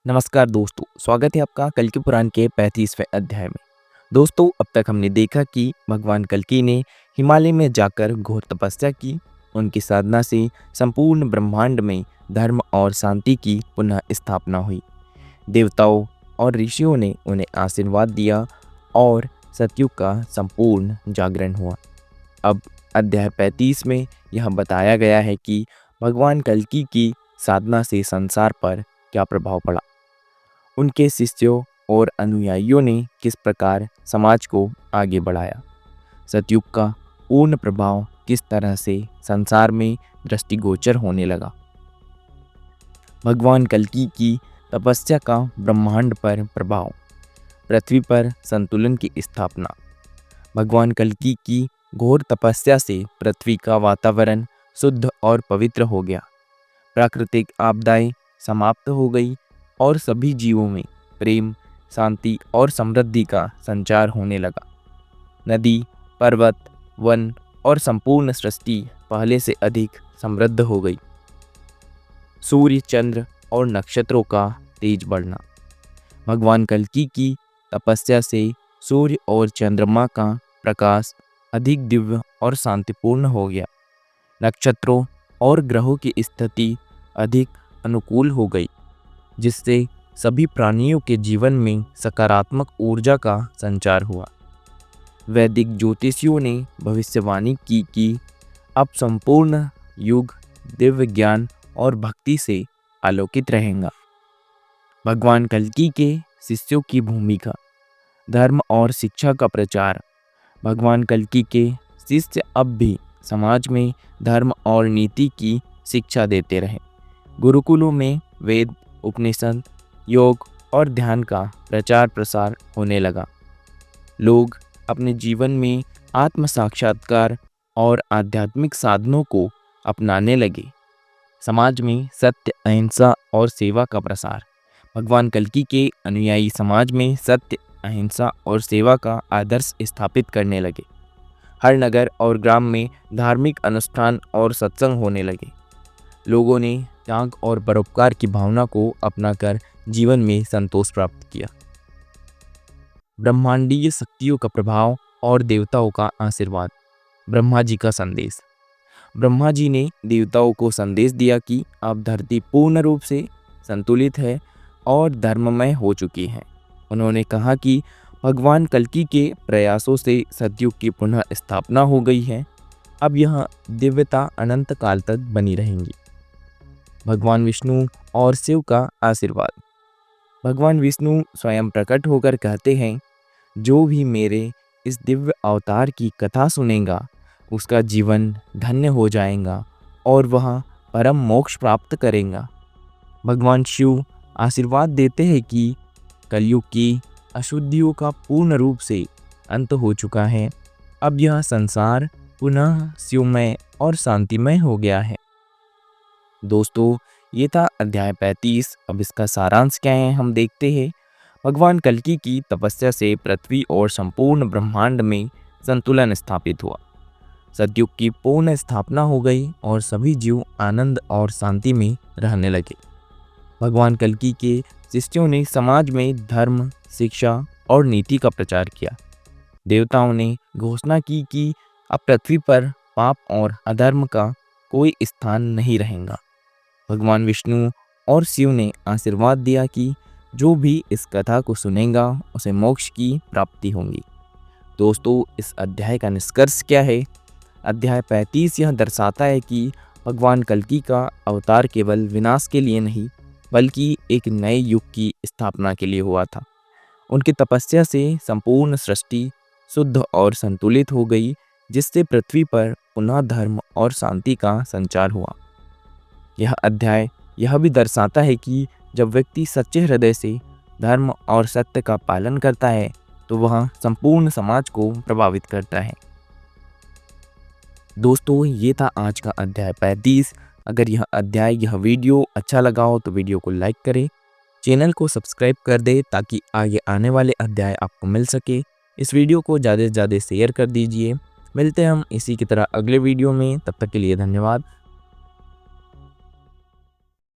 नमस्कार दोस्तों, स्वागत है आपका कल्कि पुराण के 35वें अध्याय में। दोस्तों, अब तक हमने देखा कि भगवान कल्कि ने हिमालय में जाकर घोर तपस्या की। उनकी साधना से संपूर्ण ब्रह्मांड में धर्म और शांति की पुनः स्थापना हुई। देवताओं और ऋषियों ने उन्हें आशीर्वाद दिया और सतयुग का संपूर्ण जागरण हुआ। अब अध्याय 35 में यह बताया गया है कि भगवान कल्कि की साधना से संसार पर क्या प्रभाव पड़ा। उनके शिष्यों और अनुयायियों ने किस प्रकार समाज को आगे बढ़ाया। सतयुग का पूर्ण प्रभाव किस तरह से संसार में दृष्टिगोचर होने लगा। भगवान कल्कि की तपस्या का ब्रह्मांड पर प्रभाव। पृथ्वी पर संतुलन की स्थापना। भगवान कल्कि की घोर तपस्या से पृथ्वी का वातावरण शुद्ध और पवित्र हो गया। प्राकृतिक आपदाएं समाप्त हो गई और सभी जीवों में प्रेम, शांति और समृद्धि का संचार होने लगा। नदी, पर्वत, वन और संपूर्ण सृष्टि पहले से अधिक समृद्ध हो गई। सूर्य, चंद्र और नक्षत्रों का तेज बढ़ना। भगवान कल्कि की तपस्या से सूर्य और चंद्रमा का प्रकाश अधिक दिव्य और शांतिपूर्ण हो गया। नक्षत्रों और ग्रहों की स्थिति अधिक अनुकूल हो गई, जिससे सभी प्राणियों के जीवन में सकारात्मक ऊर्जा का संचार हुआ। वैदिक ज्योतिषियों ने भविष्यवाणी की कि अब संपूर्ण युग दिव्य ज्ञान और भक्ति से आलोकित रहेगा। भगवान कल्कि के शिष्यों की भूमिका। धर्म और शिक्षा का प्रचार। भगवान कल्कि के शिष्य अब भी समाज में धर्म और नीति की शिक्षा देते रहे। गुरुकुलों में वेद, उपनिषद, योग और ध्यान का प्रचार प्रसार होने लगा। लोग अपने जीवन में आत्म साक्षात्कार और आध्यात्मिक साधनों को अपनाने लगे। समाज में सत्य, अहिंसा और सेवा का प्रसार। भगवान कल्कि के अनुयायी समाज में सत्य, अहिंसा और सेवा का आदर्श स्थापित करने लगे। हर नगर और ग्राम में धार्मिक अनुष्ठान और सत्संग होने लगे। लोगों ने त्याग और परोपकार की भावना को अपनाकर जीवन में संतोष प्राप्त किया। ब्रह्मांडीय शक्तियों का प्रभाव और देवताओं का आशीर्वाद। ब्रह्मा जी का संदेश। ब्रह्मा जी ने देवताओं को संदेश दिया कि अब धरती पूर्ण रूप से संतुलित है और धर्ममय हो चुकी है। उन्होंने कहा कि भगवान कल्कि के प्रयासों से सतयुग की पुनः स्थापना हो गई है। अब यह दिव्यता अनंत काल तक बनी रहेंगी। भगवान विष्णु और शिव का आशीर्वाद। भगवान विष्णु स्वयं प्रकट होकर कहते हैं, जो भी मेरे इस दिव्य अवतार की कथा सुनेगा उसका जीवन धन्य हो जाएगा और वह परम मोक्ष प्राप्त करेगा। भगवान शिव आशीर्वाद देते हैं कि कलयुग की अशुद्धियों का पूर्ण रूप से अंत हो चुका है। अब यह संसार पुनः शिवमय और शांतिमय हो गया है। दोस्तों, ये था अध्याय 35। अब इसका सारांश क्या है हम देखते हैं। भगवान कल्कि की तपस्या से पृथ्वी और संपूर्ण ब्रह्मांड में संतुलन स्थापित हुआ। सतयुग की पूर्ण स्थापना हो गई और सभी जीव आनंद और शांति में रहने लगे। भगवान कल्कि के शिष्यों ने समाज में धर्म, शिक्षा और नीति का प्रचार किया। देवताओं ने घोषणा की कि अब पृथ्वी पर पाप और अधर्म का कोई स्थान नहीं रहेगा। भगवान विष्णु और शिव ने आशीर्वाद दिया कि जो भी इस कथा को सुनेगा उसे मोक्ष की प्राप्ति होगी। दोस्तों, इस अध्याय का निष्कर्ष क्या है? अध्याय 35 यह दर्शाता है कि भगवान कल्कि का अवतार केवल विनाश के लिए नहीं बल्कि एक नए युग की स्थापना के लिए हुआ था। उनकी तपस्या से संपूर्ण सृष्टि शुद्ध और संतुलित हो गई, जिससे पृथ्वी पर पुनः धर्म और शांति का संचार हुआ। यह अध्याय यह भी दर्शाता है कि जब व्यक्ति सच्चे हृदय से धर्म और सत्य का पालन करता है तो वह संपूर्ण समाज को प्रभावित करता है। दोस्तों, ये था आज का अध्याय 35। अगर यह वीडियो अच्छा लगा हो तो वीडियो को लाइक करें, चैनल को सब्सक्राइब कर दें ताकि आगे आने वाले अध्याय आपको मिल सके। इस वीडियो को ज़्यादा से ज़्यादा शेयर कर दीजिए। मिलते हैं हम इसी की तरह अगले वीडियो में, तब तक के लिए धन्यवाद।